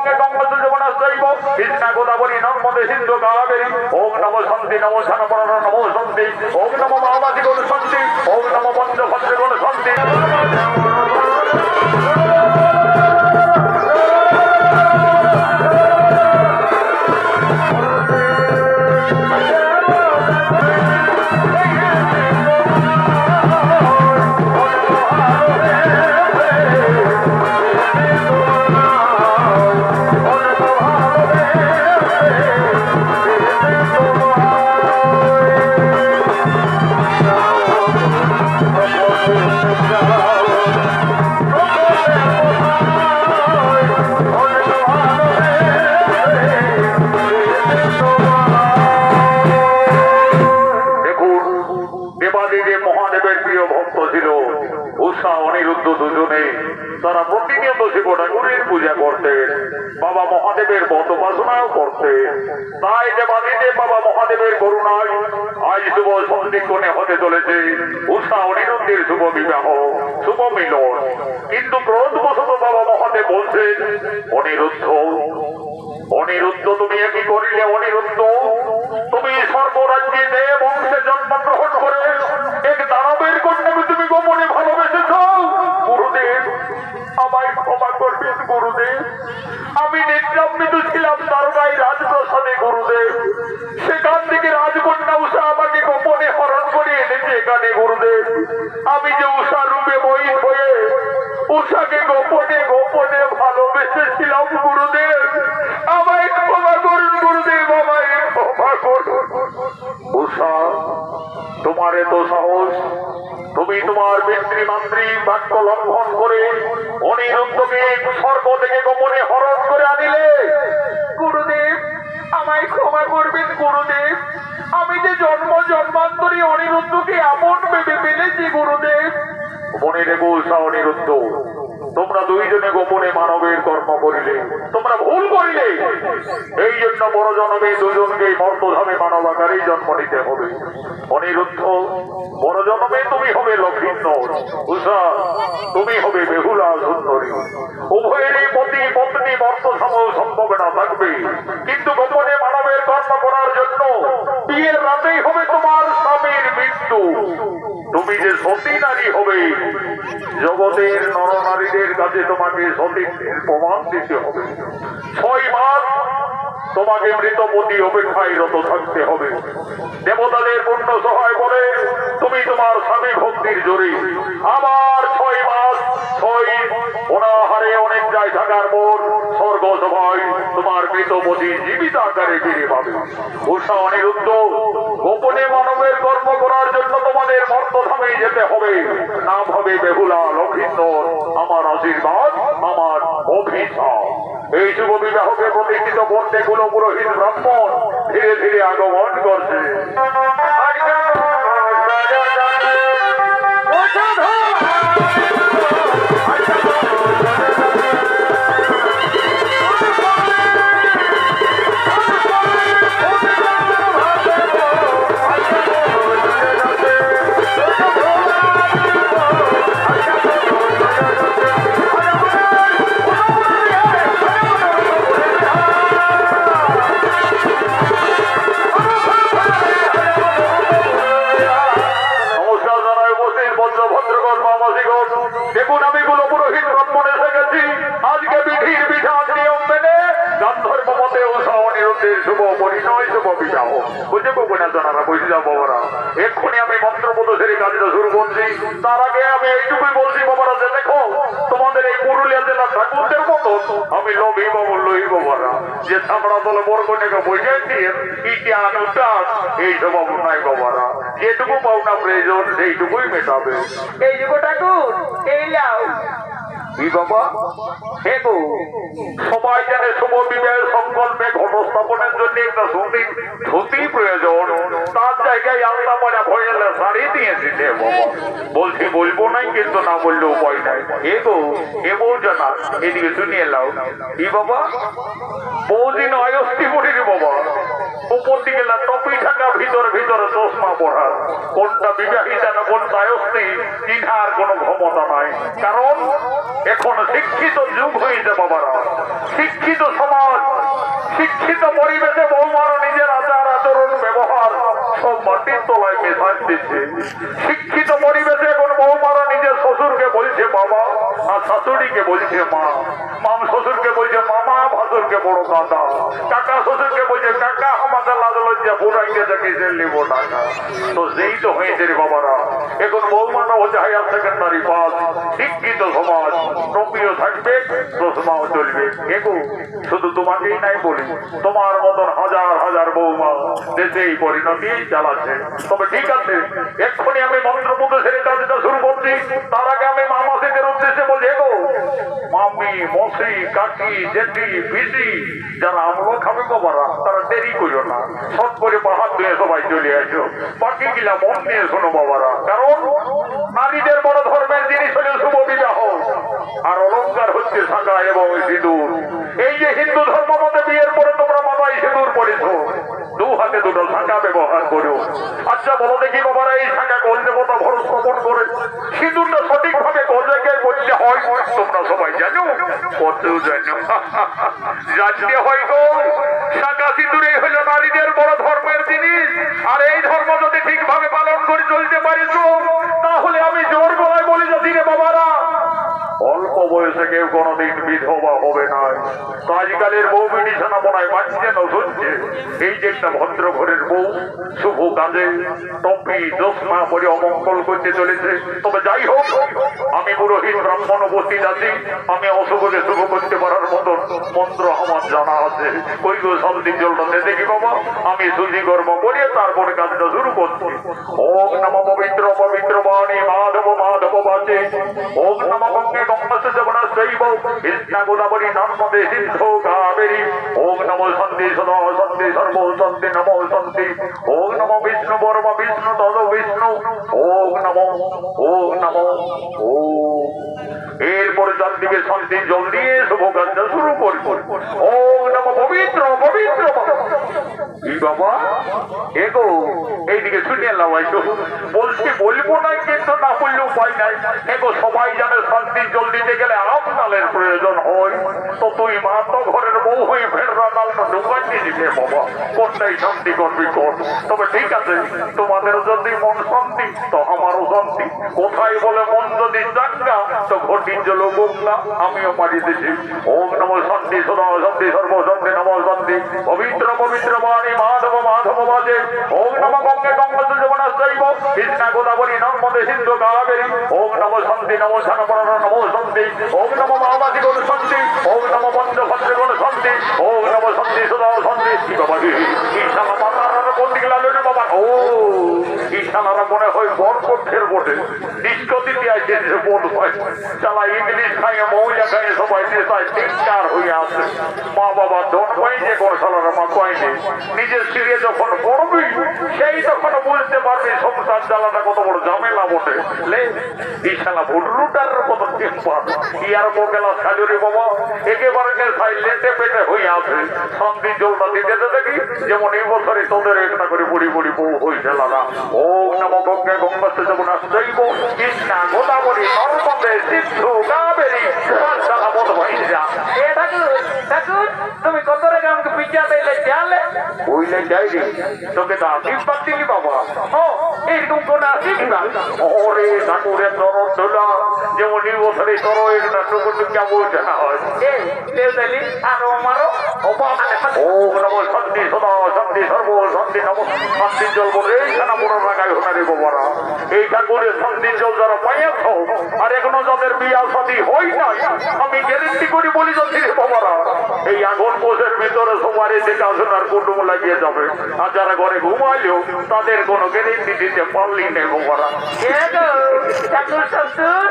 গঙ্গে গঙ্গা যমুনাশ্চৈব কৃষ্ণা গোদাবরী নর্মদে সিন্ধু কাবেরী। ওম নমো শান্তি নমো শানপরণ নমো শান্তি। ওম নমো মহাবাসী গুণ শান্তি। ওম নমো পঞ্চভদ্র গুণ শান্তি। তারা প্রতিনিয়ত শিব ঠাকুরের পূজা করতেন, বাবা মহাদেবের বতোপাসনাও করতেন। তাই দেবাদিদেব বাবা মহাদেবের করুণায় আজ শুভ সন্ধিক্ষণে হতে চলেছে উষা অনিরুদ্ধের শুভ বিবাহ, শুভ মিলন। কিন্তু ক্রোধবশত বাবা মহাদেব বলছেন, অনিরুদ্ধ অনিরুদ্ধ তুমি একই করিলে? অনিরুদ্ধ তুমি সর্বরাজ্যে দেব বংশে জন্মগ্রহণ করে এক দানবের কন্যাকে তুমি গোপনে ভালোবেসেছ। গুরুদেব আমায় ক্ষমা করবেন গুরুদেব, আমি নিদ্রামৃত ছিলাম দ্বারকায় রাজপ্রসাদে গুরুদেব। সেখান থেকে রাজকন্যা উষা আমাকে গোপনে হরণ করে এনেছে এখানে গুরুদেব। আমি যে উষা রূপে বই হয়ে উষাকে গোপনে গোপনে ভালোবেসেছিলাম গুরুদেব, আমায় ক্ষমা করুন গুরুদেব, আমায় ক্ষমা করুন। উষা তোমার এত সাহস, তুমি তোমার পিতৃমাতৃ বাক্য লঙ্ঘন করে অনিরুদ্ধকে স্বর্গ থেকে গোপনে হরণ করে আনিলে। গুরুদেব আমায় ক্ষমা করবেন গুরুদেব, আমি যে জন্ম জন্মান্তরে অনিরুদ্ধকে আপন ভেবে ফেলেছি গুরুদেব। মনে রেখো উষা অনিরুদ্ধ, তোমরা দুইজনে গোপনে মানবের কর্ম করিলে, তোমরা ভুল করিলে। এই জন্য বড় জন্মে দুজনকে মর্তধামে মানব আকারেই জন্ম নিতে হবে। অনিরুদ্ধ বড় জন্মে তুমি হবে লক্ষ্মীন্দর, উষা তুমি হবে বেহুলা সুন্দরী। উভয়েরই পতি পত্নী মর্তধাম সম্ভব না থাকবে, কিন্তু গোপনে মানবের কর্ম করার জন্য বিয়ের রাতেই হবে তোমার স্বামীর মৃত্যু। তুমি যে সতী নারী হবে, জগতের নরনারীদের কাছে তোমাকে সতীত্বের প্রমাণ দিতে হবে। 6 মাস তোমাকে মৃতপতি অপেক্ষায় রত থাকতে হবে। দেবতাদের পুণ্য সহায় বলে তুমি তোমার স্বামী ভক্তির জোরে আবার 6 মাস 6 অনাহারে অনেক যায় থাকার পর স্বর্গ সভায় তোমার মৃতপতি জীবিত আকারে ফিরে পাবে। উষা অনিরুদ্ধ গোপনে মানবের কর্ম করার জন্য তোমাদের মর্তধামে যেতে হবে। নাম হবে বেহুলা লক্ষ্মীন্দর, আমার আশীর্বাদ, আমার অভিশাপ। এই শুভ বিবাহকে প্রতিষ্ঠিত করতে গুলো পুরোহিত ব্রাহ্মণ ধীরে ধীরে আগমন করছে। দেখুন আমি গুলো পুরোহিত ব্রাহ্মণ এসে গেছি। আজকে বিধির বিধান নিয়ম মেনে গান্ধর্ব মতে উষা অনিরুদ্ধের শুভ পরিণয়, শুভ বিবাহ। বুঝে পাবো না জানারা, বুঝে যাবো বাবারা। এক্ষুনি আমি মন্ত্রপদ সেরে কাজটা শুরু করছি। তার আগে আমি এইটুকুই বলছি বাবারা, যে দেখো তোমাদের এই পুরুলিয়া জেলার ঠাকুরদের মতো আমি লোভী বাবু লই বাবারা, যে চামড়া দলে বরকনেকে বুঝে দিয়ে ইটান উটান এই সব নাই বাবারা। যেটুকু পাওনা প্রয়োজন সেইটুকুই মেটাবে। এই যুগ ঠাকুর এই লাও কি বাবা? হে গো, সবাই জানে শুভ বিবাহের সংকল্পে ঘটস্থাপনের জন্য একটা ধুতি প্রয়োজন। তার জায়গায় আলাদা পড়া ভয়েলে শাড়ি দিয়েছি বাবা। বলছি বলবো নাই, কিন্তু না বললে উপায় নাই। হে গো, হে বউ জানা এদিকে শুনিয়ে লাও। কি বাবা? বৌদিন অয়স্তি করি রে বাবা। উপর দিকে টপি ঢাকা ভিতরে ভিতরে চশমা পড়া, কোনটা বিবাহিতা না কোনটা অস্ত্রী চিনার কোনো ক্ষমতা নাই। কারণ এখন শিক্ষিত যুগ হয়েছে বাবারা, শিক্ষিত সমাজ, শিক্ষিত পরিবেশে বৌমারা নিজের আচার আচরণ ব্যবহার সব মাটির তলায় মেশাজ দিচ্ছে। শিক্ষিত পরিবেশে এখন বৌমারা নিজের শ্বশুরকে বলছে বাবা আর শাশুড়িকে বলছে মা, মাম শ্বশুরকে বলছে মামা, ভাসুরকে বড় দাদা, কাকা শ্বশুরকে বলছে কাকা, আমাদের লাজ লজ্জা পুরাইতে দেখেছে নেবো টাকা। তো যেই তো হয়েছে রে বাবারা, এখন বৌমাটা হচ্ছে হায়ার সেকেন্ডারি পাস, শিক্ষিত সমাজ, টপিও থাকবে চশমাও চলবে। এগো শুধু তোমাকেই নাই বলি, তোমার মতন হাজার হাজার বৌমা দেশে এই পরিণতি চালাচ্ছে। তবে ঠিক আছে, এক্ষুনি আমি মন্ত্রপুত্র ছেড়ে কাজটা শুরু করছি। তার আগে আমি মামাসিদের উদ্দেশ্যে বলছি, এগো মামি, মসি, কাকি, জেঠি, পিসি যারা আমলো খাবে বাবারা, তারা দেরি করিও না, সব করে পাহাড় ধুয়ে সবাই চলে আসো। বাকি গিলা মন নিয়ে শোনো বাবারা, কারণ নারীদের বড় ধর্মের জিনিস হলে শুভ বিবাহ, আর অলঙ্কার হচ্ছে শাঁখা এবং সিঁদুর। এই যে হিন্দু ধর্ম মতে বিয়ের পরে তোমরা মাথায় সিঁদুর পড়েছ, দু হাতে দুটো শাঁখা ব্যবহার করো। আচ্ছা বলো দেখি বাবারা, এই শাঁখা কোন দেবতা ভরস স্থাপন করে? সিঁদুরটা সঠিক ভাবে কোন জায়গায় বলতে হয় তোমরা সবাই জানো? কত জানো? জানতে হয় গো, শাঁখা সিঁদুরে হলো নারীদের বড় ধর্মের জিনিস। আর এই ধর্ম যদি ঠিকভাবে পালন করে চলতে পারিস, তাহলে আমি জোর গলায় বলি যাচ্ছি রে বাবারা, অল্প বয়সে কেউ কোনোদিন বিধবা হবে না। তো আজকালের বউ বিছানা মনায় মানছে না, শুনছে। এই যে একটা ভদ্র ঘরের বউ শুভ কাজে টপি চশমা পরে অমঙ্গল করতে চলেছে। তবে যাই হোক, আমি পুরোহিত ব্রাহ্মণ উপস্থিত আছি, আমি অশুভকে শুভ করতে পারার মতন মন্ত্র আমার জানা আছে। ওই গো শান্তি জলটাতে দেখি বাবা, আমি শুদ্ধি কর্ম করিয়ে তারপরে কাজটা শুরু করছি। ওম নমঃ পবিত্র পবিত্র বাণী মাধব মাধব বাচে, ওম নমঃ গঙ্গে গঙ্গা যমুনা চৈব কৃষ্ণা গোদাবরী নর্মদে সিন্ধু কাবেরী, ওম নমঃ শান্তি সদা শান্তি সর্ব শান্তি নমঃ শান্তি, ওম নমঃ বিষ্ণু বর্ম বিষ্ণু তদ বিষ্ণু, ওম নমঃ ওম। এরপরে চারদিকে শান্তি জল দিয়ে শুভ কাজটা শুরু করব। ওম নমঃ পবিত্র পবিত্র। কি বাবা এগো এইদিকে শুনে এলাম, বলছি বলবো না, কিন্তু না বললে উপায় নাই। এগো সবাই জানে শান্তি জল দিতে গেলে আমনালের প্রয়োজন হয়। তো তুই মা তো ঘরের বউ হয়ে ফেররা ডালটা ঢুকাচ্ছি দিবে বাবা, কোনটাই শান্তি করবি কর। তবে ঠিক আছে, তোমাদের যদি মন শান্তি তো আমারও শান্তি। কোথায় বলে মন যদি চাঙ্গা তো ঘটির জল গঙ্গা, আমিও পারি দিছি। ওম নমঃ শান্তি সদা শান্তি সর্ব শান্তি নমঃ শান্তি, পবিত্র পবিত্র বাণী মাধব মাধব বাজে, ওম নমঃ গঙ্গে গঙ্গা যমুনা চৈব কৃষ্ণা গোদাবরী নর্মদে সিন্ধু কাবেরী, ওম নমঃ শান্তি নমঃ শানপরাণ নমঃ শান্তি, ওম নমঃ মহাবাদী গুণ শান্তি, ওম নমঃ বন্ধ ভদ্র গুণ শান্তি, ওম নমঃ শান্তি সদা শান্তি। কি বাবা ঈশানা মাতার কোন দিকে লালো রে বাবা? ও ঈশানারা মনে হয় বরপক্ষের বটে, ডিস্কো দিতে আসছে যে বোধ হয়। চালা ইংলিশ খাইয়ে মৌজা খাইয়ে সবাই দেশায় তিনচার হয়ে আছে। মা বাবা ধন পাইছে, কোন সালারা মা পাইনি। নিজের সিরিয়ে যখন পড়বি সেই তখন বুঝতে পারবি সংসার জ্বালাটা কত বড় ঝামেলা বটে। লে ঈশানা ভুটরুটার কত টেম্পার, ইয়ার মোকেলা খাজুরি বাবা একেবারে সাই লেটে পেটে হয়ে আছে। শান্তি জলটা দিতে দেখি যেমন এই বছরে তোদের একটা করে বুড়ি বুড়ি বউ হয়েছে লালা। ওম নমঃ গঙ্গে গঙ্গা যমুনা চৈব কৃষ্ণা গোদাবরী নর্মদে সিন্ধু কাবেরী, সালা মত হয়ে যা। এ ঠাকুর ঠাকুর, তুমি কত রে আমাকে পিজ্জা দিলে জানলে? ওইলে যাই রে, তোকে তো আসিস পাচ্ছিলি বাবা। ও এইরকম কোন আসিস না? ওরে ঠাকুরের দরদ ধুলা যেমন এই বছরে তোর একটা টুকুর টুকিয়া বলছে না হয়। এ লেও দিলি আরো মারো। ওম নমঃ শান্তি সদা শান্তি সর্ব শান্তি নমঃ শান্তি জল বলে এইখানা পুরো লাগাই হোনারে বাবারা। এই ঠাকুরের শান্তির জল যারা পাইয়াছ আর এখনো যাদের বিয়া শাদী হয় নাই, আমি গ্যারেন্টি করি বলি যাচ্ছি রে বাবারা, এই আগুন পোষের ভিতরে সবার এসে কাজনার কুটুম লাগিয়ে যাবে। আর যারা ঘরে ঘুমাইলেও তাদের কোনো গ্যারেন্টি দিতে পারলি নেই বাবারা। এ গো ঠাকুর শ্বশুর,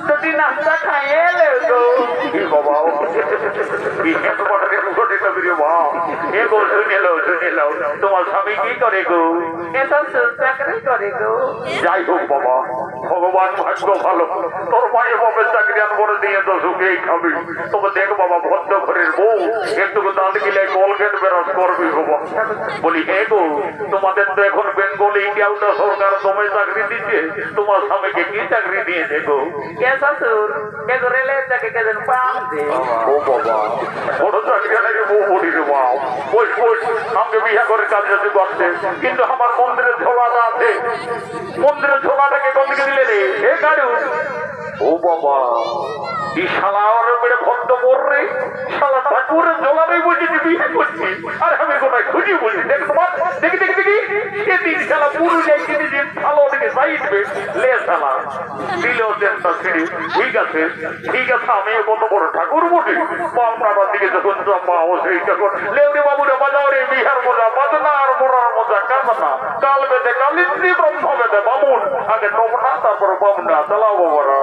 যদি নাস্তা খাইয়ে এলে গো। কি বাবা কি হেঁটে পাঠাতে মুখটি তবে রে মা এ গো শুনে নাও তোমার স্বামী কি করে গো এ শ্বশুর চাকরি করে গো। যাই হোক বাবা ভগবান ভাগ্য ভালো তোর মায়ের বাপের চাকরি আর করে দিয়ে তো সুখেই খাবি তবে দেখ বাবা ভদ্র ঘরের বউ একটু দাঁত গিলে কলগেট বেরস করবি বাবা বলি হে গো তোমাদের তো এখন বেঙ্গল ইন্ডিয়াটা সরকার তোমায় চাকরি দিচ্ছে তোমার স্বামীকে কি চাকরি দিয়েছে গো এ শ্বশুর এগো রেলের চাকরি কেজন পাম দে। ও বাবা বড় চাকরি নাকি বউ বলি রে মা বস আমাকে বিয়ে করে কাজ যাচ্ছে করতে কিন্তু আমার মন্দিরের ঝোলাটা আছে মন্দিরের ঝোলাটাকে কোন দিকে দিলে রে এ গাড়ু ও বাবা এই শালা ওর মেরে ভক্ত মররে শালা ঠাকুরের ঝোলাটাই বসেছি বিয়ে করছি আর আমি কোথায় খুঁজি বলছি দেখ তোমার দেখি সেদিন শালা পুরো যাই কিনে যে ভালো থেকে চাইবে লে শালা দিলেও চেষ্টা ছিঁড়ি ঠিক আছে আমি কত বড় ঠাকুর বলি পাওনার দিকে যখন জমা ও সেই যখন লেউরি বাবুরে বাজাও রে বিহার মজা বাজনা আর মোড়ার মজা কাজনা কাল বেদে কালিন্দ্রি ব্রহ্ম বেদে বামুন আগে নবনা তারপর বামুনা চালাও বাবারা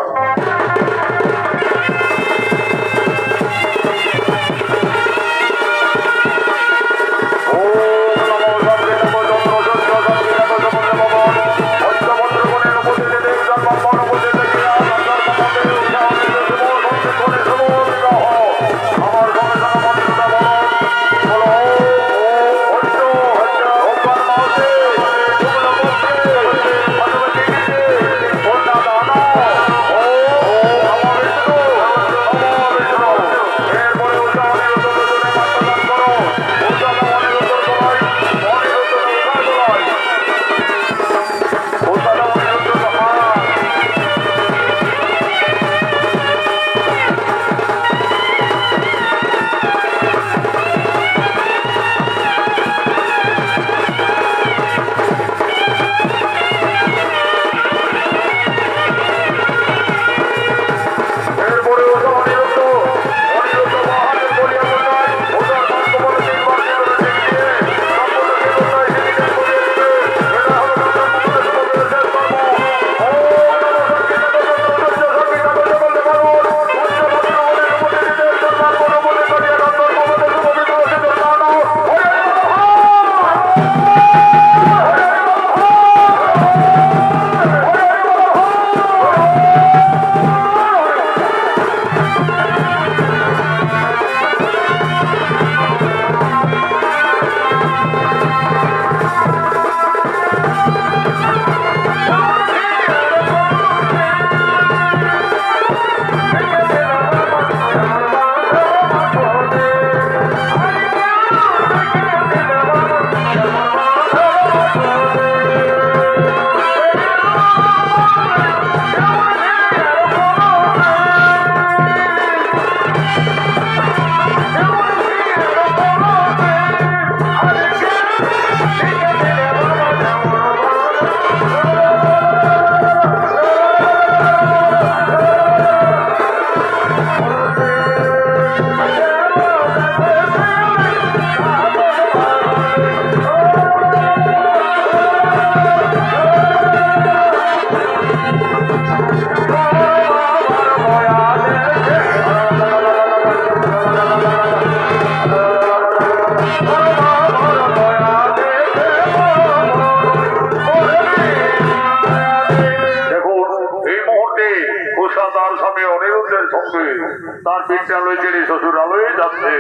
তার বিদ্যালয় ছেড়ে শ্বশুরালয়ে যাচ্ছে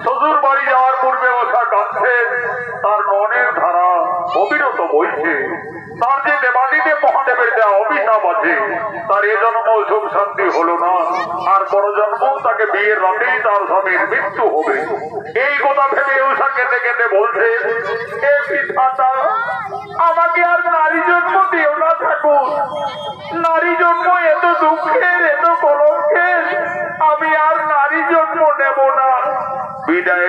শ্বশুর বাড়ি যাওয়ার পূর্বে ওষা কাঁদছে তার মনের ধারা অবিরত বইছে তার যে দেবাদিদেব মহাদেবের দেওয়া অভিশাপ আছে তার এ জন্ম সুখ শান্তি হলো না আর বড় জন্ম তাকে বিয়ের রাতেই তার স্বামীর মৃত্যু হবে এই কথা ভেবে উষা কেঁদে কেঁদে বলছে এ পিতাটা আমাকে আর নারী জন্য